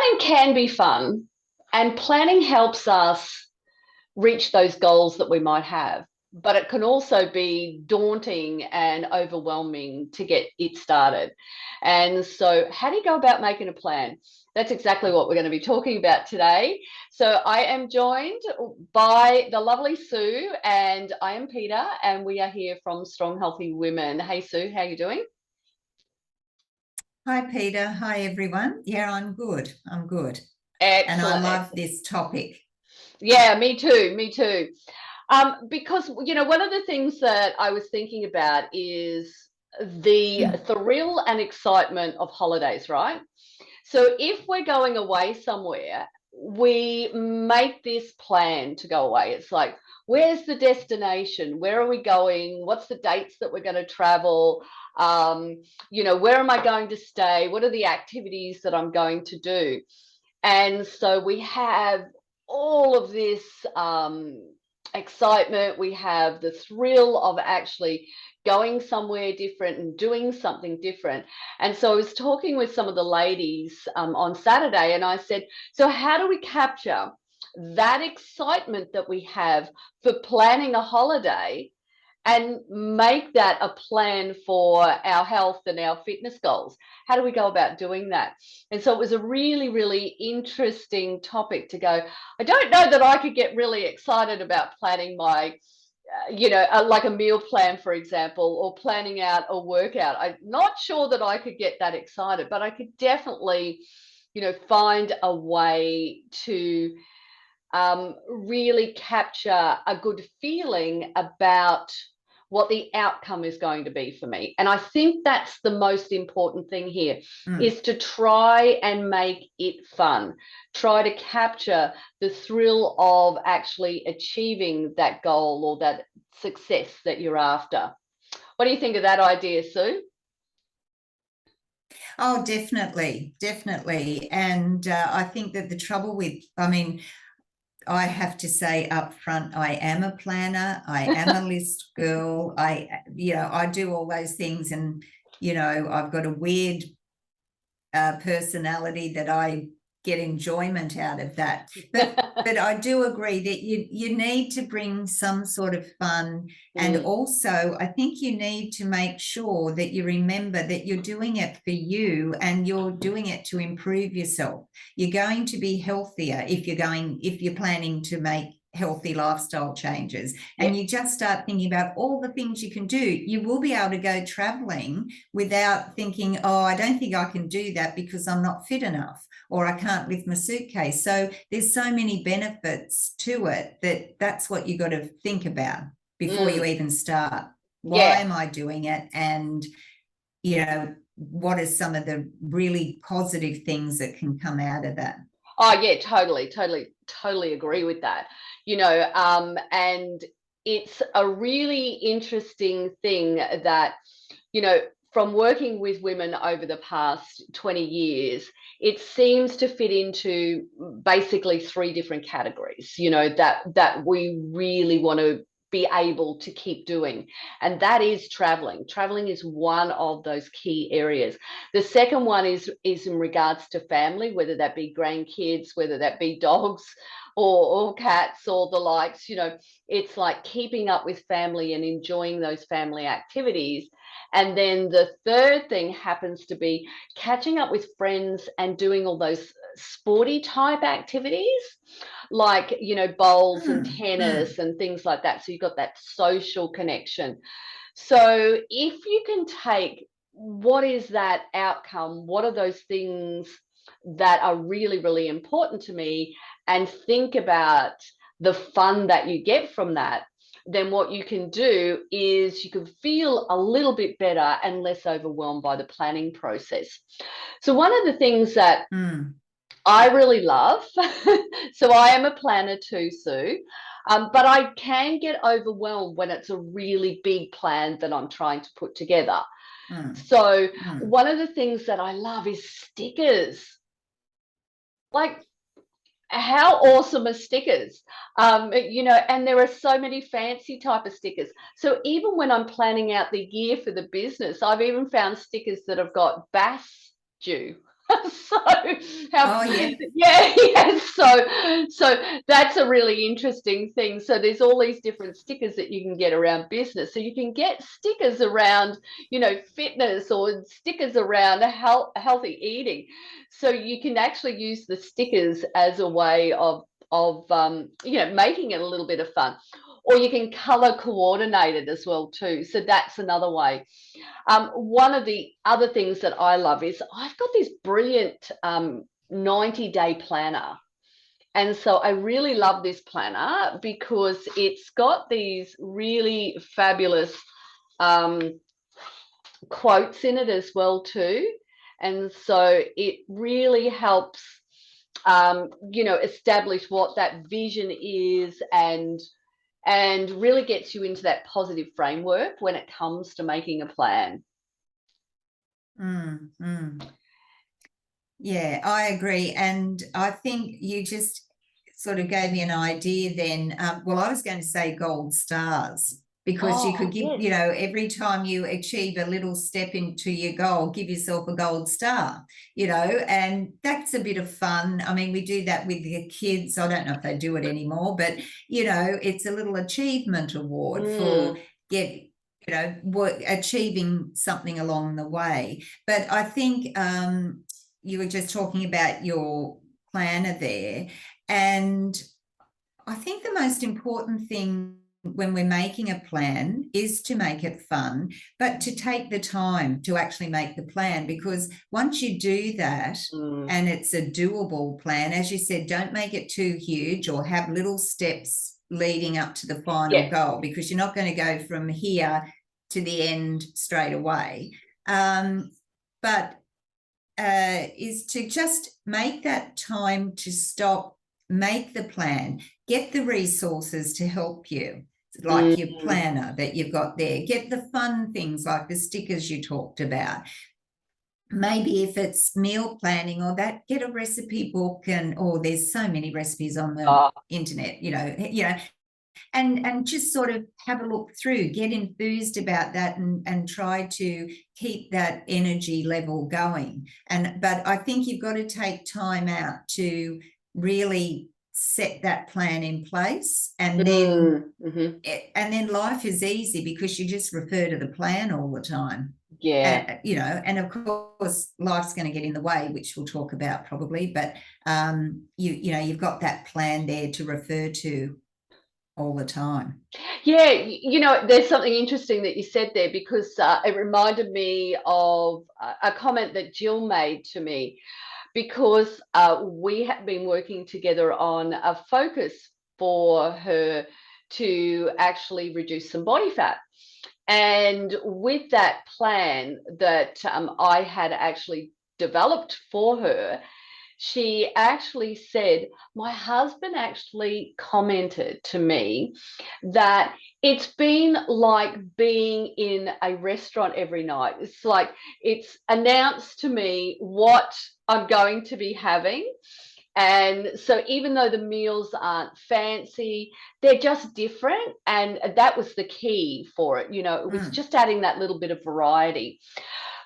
Planning can be fun, and planning helps us reach those goals that we might have. But it can also be daunting and overwhelming to get it started. And so, how do you go about making a plan? That's exactly what we're going to be talking about today. So, I am joined by the lovely Sue, and I am Peter, and we are here from Strong Healthy Women. Hey, Sue, how are you doing? Hi, Peter. Hi, everyone. Yeah, I'm good. I'm good. And I Excellent. love this topic. Yeah, me too. Me too. Because one of the things that I was thinking about is the thrill and excitement of holidays, right? So if we're going away somewhere, we make this plan to go away. It's like, where's the destination? Where are we going? What's the dates that we're going to travel? Where am I going to stay? What are the activities that I'm going to do? And so we have all of this excitement. We have the thrill of actually going somewhere different and doing something different. And so I was talking with some of the ladies on Saturday, and I said, so how do we capture that excitement that we have for planning a holiday and make that a plan for our health and our fitness goals? How do we go about doing that? And so it was a really, really interesting topic to go. I don't know that I could get really excited about planning my, like a meal plan, for example, or planning out a workout. I'm not sure that I could get that excited, but I could definitely, find a way to really capture a good feeling about what the outcome is going to be for me. And I think that's the most important thing here, is to try and make it fun. Try to capture the thrill of actually achieving that goal or that success that you're after. What do you think of that idea, Sue? Oh, definitely, definitely. And I think that the trouble with, I have to say up front, I am a planner. I am a list girl. I do all those things, and I've got a weird personality that I get enjoyment out of that. But I do agree that you need to bring some sort of fun. And also I think you need to make sure that you remember that you're doing it for you and you're doing it to improve yourself. You're going to be healthier if you're planning to make healthy lifestyle changes, and you just start thinking about all the things you can do. You will be able to go traveling without thinking, oh, I don't think I can do that because I'm not fit enough, or I can't lift my suitcase. So there's so many benefits to it that's what you got to think about before you even start. Why am I doing it? And what are some of the really positive things that can come out of that? Oh yeah, totally agree with that. And it's a really interesting thing that, from working with women over the past 20 years, it seems to fit into basically three different categories, that we really want to be able to keep doing. And that is traveling. Traveling is one of those key areas. The second one is in regards to family, whether that be grandkids, whether that be dogs or cats or the likes. It's like keeping up with family and enjoying those family activities. And then the third thing happens to be catching up with friends and doing all those sporty type activities, like, bowls and tennis and things like that. So you've got that social connection. So if you can take what is that outcome, what are those things that are really, really important to me, and think about the fun that you get from that, then what you can do is you can feel a little bit better and less overwhelmed by the planning process. So one of the things that I really love, so I am a planner too, Sue, but I can get overwhelmed when it's a really big plan that I'm trying to put together. So one of the things that I love is stickers. Like, how awesome are stickers? And there are so many fancy type of stickers. So even when I'm planning out the year for the business, I've even found stickers that have got Bass due. So how, Oh, yeah. yeah. So that's a really interesting thing. So there's all these different stickers that you can get around business. So you can get stickers around, fitness, or stickers around healthy eating. So you can actually use the stickers as a way of making it a little bit of fun. Or you can color coordinate it as well too. So that's another way. One of the other things that I love is I've got this brilliant 90-day planner. And so I really love this planner because it's got these really fabulous um, quotes in it as well too. And so it really helps, establish what that vision is, and really gets you into that positive framework when it comes to making a plan. Mm, mm. Yeah, I agree. And I think you just sort of gave me an idea then. Well, I was going to say gold stars, because you could Oh, give, yes. every time you achieve a little step into your goal, give yourself a gold star, and that's a bit of fun. I mean, we do that with the kids. I don't know if they do it anymore, but, it's a little achievement award for Mm, achieving something along the way. But I think you were just talking about your planner there. And I think the most important thing when we're making a plan is to make it fun, but to take the time to actually make the plan. Because once you do that, mm. and it's a doable plan, as you said, don't make it too huge, or have little steps leading up to the final Yeah. goal, because you're not going to go from here to the end straight away. But is to just make that time to stop, make the plan, get the resources to help you, like your Mm, planner that you've got there, get the fun things like the stickers you talked about. Maybe if it's meal planning or that, get a recipe book, and there's so many recipes on the oh, internet, and just sort of have a look through, get enthused about that, and try to keep that energy level going. But I think you've got to take time out to really set that plan in place, and then mhm. life is easy because you just refer to the plan all the time. Yeah. And of course life's going to get in the way, which we'll talk about probably, but you've got that plan there to refer to all the time. Yeah, there's something interesting that you said there, because it reminded me of a comment that Jill made to me, because we have been working together on a focus for her to actually reduce some body fat. And with that plan that I had actually developed for her, she actually said, my husband actually commented to me that it's been like being in a restaurant every night. It's like it's announced to me what I'm going to be having. And so even though the meals aren't fancy, they're just different. And that was the key for it. It was Mm, just adding that little bit of variety.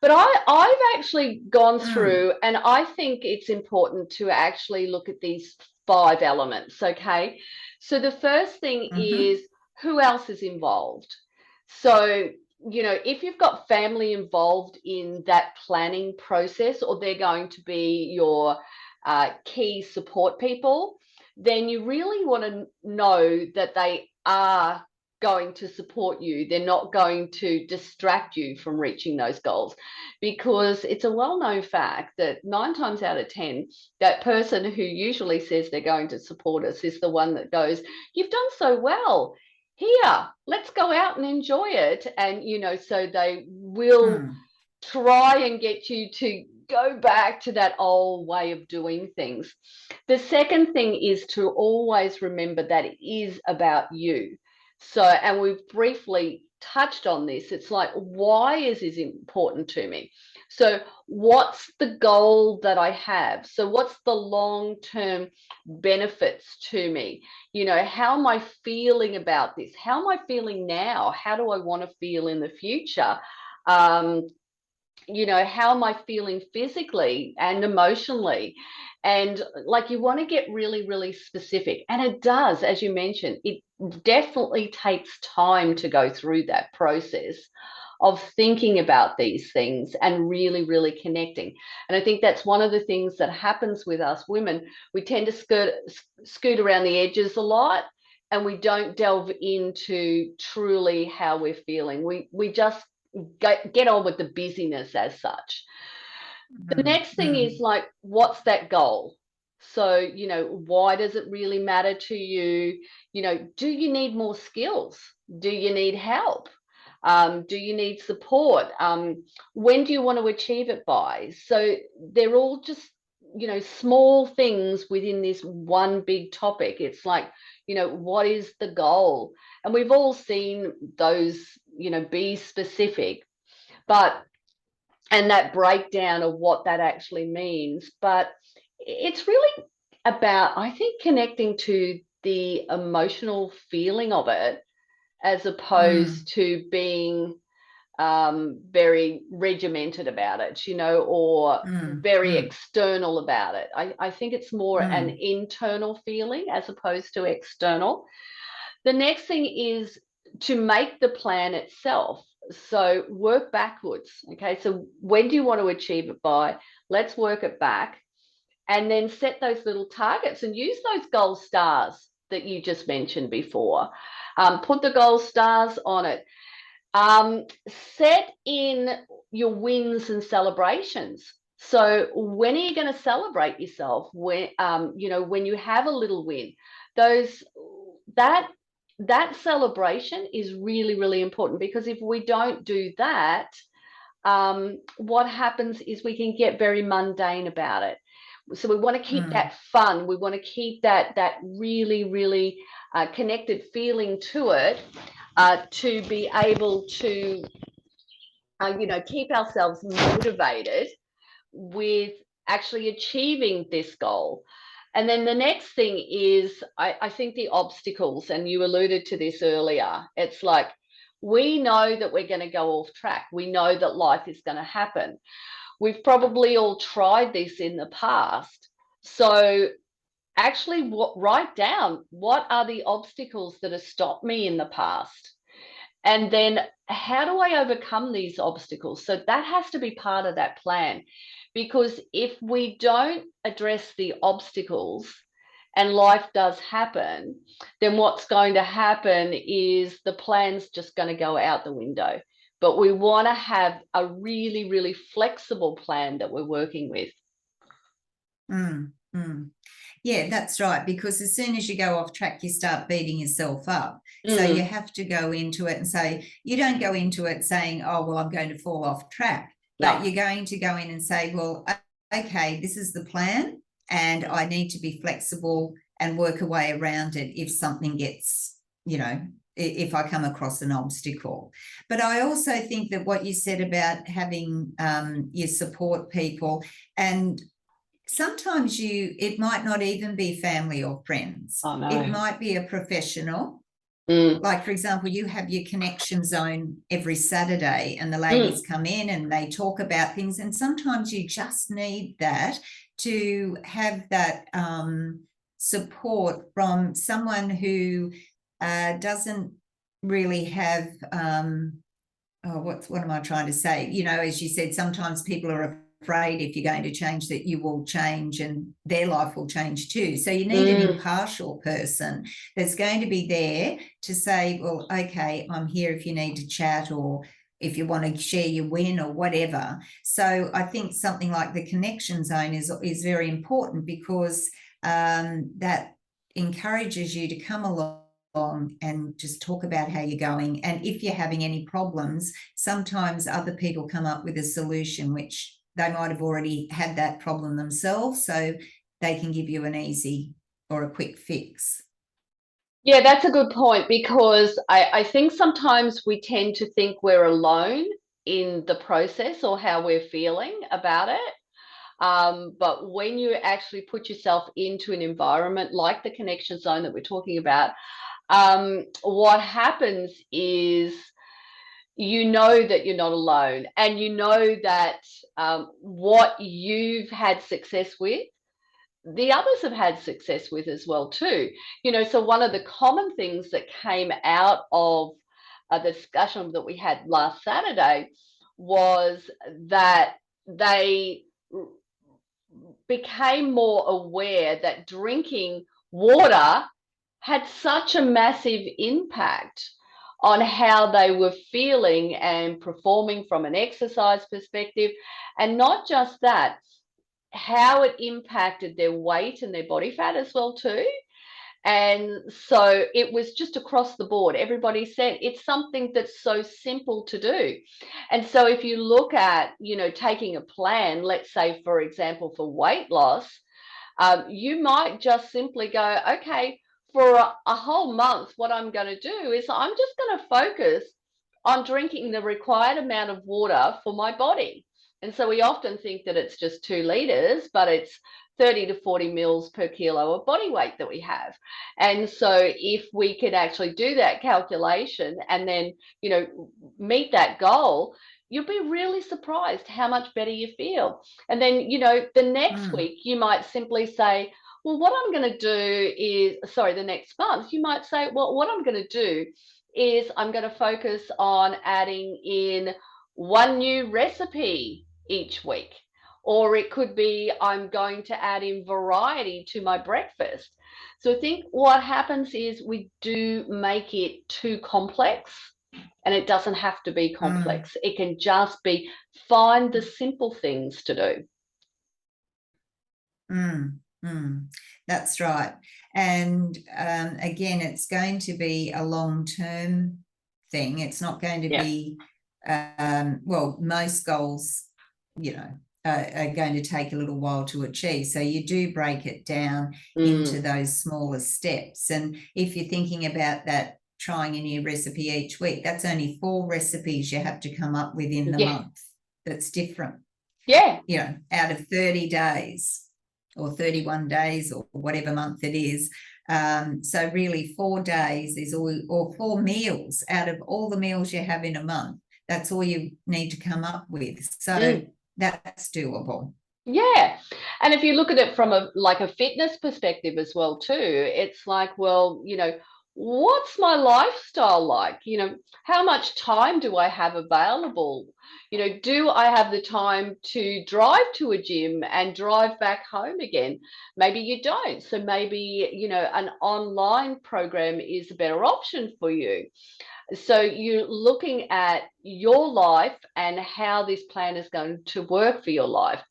But I've actually gone mm, through, and I think it's important to actually look at these 5 elements. Okay. So the first thing mm-hmm, is, who else is involved? So, if you've got family involved in that planning process, or they're going to be your key support people, then you really want to know that they are going to support you. They're not going to distract you from reaching those goals, because it's a well-known fact that 9 times out of 10, that person who usually says they're going to support us is the one that goes, you've done so well. Here, let's go out and enjoy it. And, so they will mm, try and get you to go back to that old way of doing things. The second thing is to always remember that it is about you. So, and we've briefly touched on this. It's like, why is this important to me? So, what's the goal that I have? So, what's the long-term benefits to me? How am I feeling about this? How am I feeling now? How do I want to feel in the future? Um, you know, how am I feeling physically and emotionally? And like, you want to get really, really specific. And it does, as you mentioned, it definitely takes time to go through that process of thinking about these things and really, really connecting. And I think that's one of the things that happens with us women. We tend to scoot around the edges a lot, and we don't delve into truly how we're feeling. We just get on with the busyness as such. The Mm, next thing is mm, like, what's that goal? So, you know, why does it really matter to you? You know, do you need more skills? Do you need help? Do you need support? When do you want to achieve it by? So they're all just, you know, small things within this one big topic. It's like, you know, what is the goal? And we've all seen those, you know, be specific, but and that breakdown of what that actually means. But it's really about, I think, connecting to the emotional feeling of it, as mm, opposed to being very regimented about it, you know, or mm, very mm, external about it. I think it's more an mm, internal feeling as opposed to external. The next thing is to make the plan itself. So work backwards. Okay. So when do you want to achieve it by? Let's work it back, and then set those little targets and use those gold stars that you just mentioned before. Put the gold stars on it. Set in your wins and celebrations. So when are you going to celebrate yourself? When you know, when you have a little win, those that that celebration is really, really important, because if we don't do that, what happens is we can get very mundane about it. So we want to keep mm, that fun. We want to keep that really, really connected feeling to it, to be able to, you know, keep ourselves motivated with actually achieving this goal. And then the next thing is, I think the obstacles, and you alluded to this earlier. It's like, we know that we're going to go off track. We know that life is going to happen. We've probably all tried this in the past. So actually, write down, what are the obstacles that have stopped me in the past? And then how do I overcome these obstacles? So that has to be part of that plan. Because if we don't address the obstacles and life does happen, then what's going to happen is the plan's just going to go out the window. But we want to have a really, really flexible plan that we're working with. mm, mm. Yeah, that's right. Because as soon as you go off track, you start beating yourself up. So you Mm, have to go into it and say, you don't go into it saying, oh, well, I'm going to fall off track. But no. you're going to go in and say, well, okay, this is the plan, and I need to be flexible and work a way around it if something gets, you know, if I come across an obstacle. But I also think that what you said about having your support people, and sometimes it might not even be family or friends. Oh It no. might be a professional. Mm, Like, for example, you have your connection zone every Saturday, and the mm. ladies come in and they talk about things. And sometimes you just need that, to have that support from someone who doesn't really have oh, what am I trying to say? You know, as you said, sometimes people are afraid if you're going to change, that you will change and their life will change too. So you need an Mm. impartial person that's going to be there to say, well, okay, I'm here if you need to chat, or if you want to share your win or whatever. So I think something like the connection zone is very important, because that encourages you to come along and just talk about how you're going. And if you're having any problems, sometimes other people come up with a solution, which they might have already had that problem themselves. So they can give you an easy or a quick fix. Yeah, that's a good point, because I think sometimes we tend to think we're alone in the process or how we're feeling about it. But when you actually put yourself into an environment like the connection zone that we're talking about, what happens is you know that you're not alone, and you know that what you've had success with, the others have had success with as well too. So one of the common things that came out of the discussion that we had last Saturday was that they became more aware that drinking water had such a massive impact on how they were feeling and performing from an exercise perspective. And not just that, how it impacted their weight and their body fat as well too. And so it was just across the board. Everybody said it's something that's so simple to do. And so if you look at, taking a plan, let's say, for example, for weight loss, you might just simply go, okay, for a whole month, what I'm going to do is I'm just going to focus on drinking the required amount of water for my body. And so we often think that it's just 2 liters, but it's 30 to 40 mils per kilo of body weight that we have. And so if we could actually do that calculation and then, meet that goal, you'll be really surprised how much better you feel. And then, the next week, you might simply say, well, what I'm going to do is, the next month, you might say, well, what I'm going to do is I'm going to focus on adding in one new recipe each week. Or it could be I'm going to add in variety to my breakfast. So I think what happens is we do make it too complex, and it doesn't have to be complex. It can just be find the simple things to do. That's right. And again, it's going to be a long-term thing. It's not going to be, well, most goals, are going to take a little while to achieve. So you do break it down into those smaller steps. And if you're thinking about that, trying a new recipe each week, that's only 4 recipes you have to come up with in the month. That's different. Yeah. Out of 30 days or 31 days or whatever month it is. So really 4 days is all, or 4 meals out of all the meals you have in a month. That's all you need to come up with. So that's doable. Yeah. And if you look at it from a fitness perspective as well too, it's like, well, what's my lifestyle like? How much time do I have available? Do I have the time to drive to a gym and drive back home again? Maybe you don't. So maybe, an online program is a better option for you. So you're looking at your life and how this plan is going to work for your life.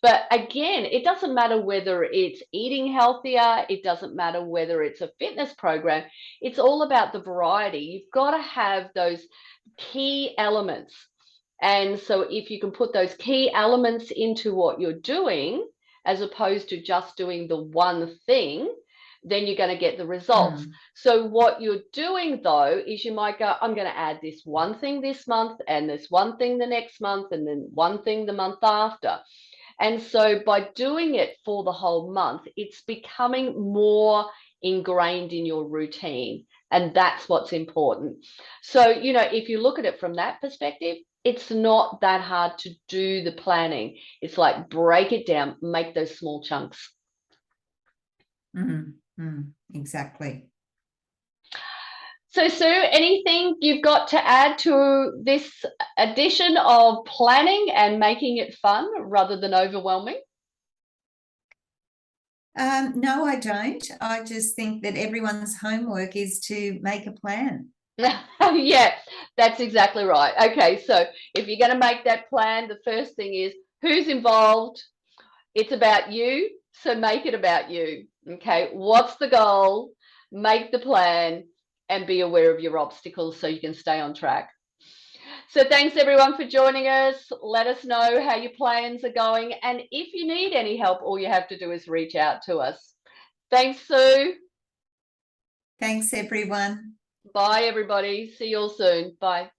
But again, it doesn't matter whether it's eating healthier, it doesn't matter whether it's a fitness program, it's all about the variety. You've got to have those key elements. And so if you can put those key elements into what you're doing, as opposed to just doing the one thing, then you're going to get the results. So what you're doing though is you might go, I'm going to add this one thing this month and this one thing the next month and then one thing the month after. And so by doing it for the whole month, it's becoming more ingrained in your routine. And that's what's important. So, if you look at it from that perspective, it's not that hard to do the planning. It's like break it down, make those small chunks. Exactly. So, Sue, anything you've got to add to this edition of planning and making it fun rather than overwhelming? No, I don't. I just think that everyone's homework is to make a plan. Yeah, that's exactly right. Okay, so if you're going to make that plan, the first thing is who's involved. It's about you, so make it about you. Okay, what's the goal? Make the plan and be aware of your obstacles so you can stay on track. So thanks everyone for joining us. Let us know how your plans are going. And if you need any help, all you have to do is reach out to us. Thanks, Sue. Thanks, everyone. Bye, everybody. See you all soon. Bye.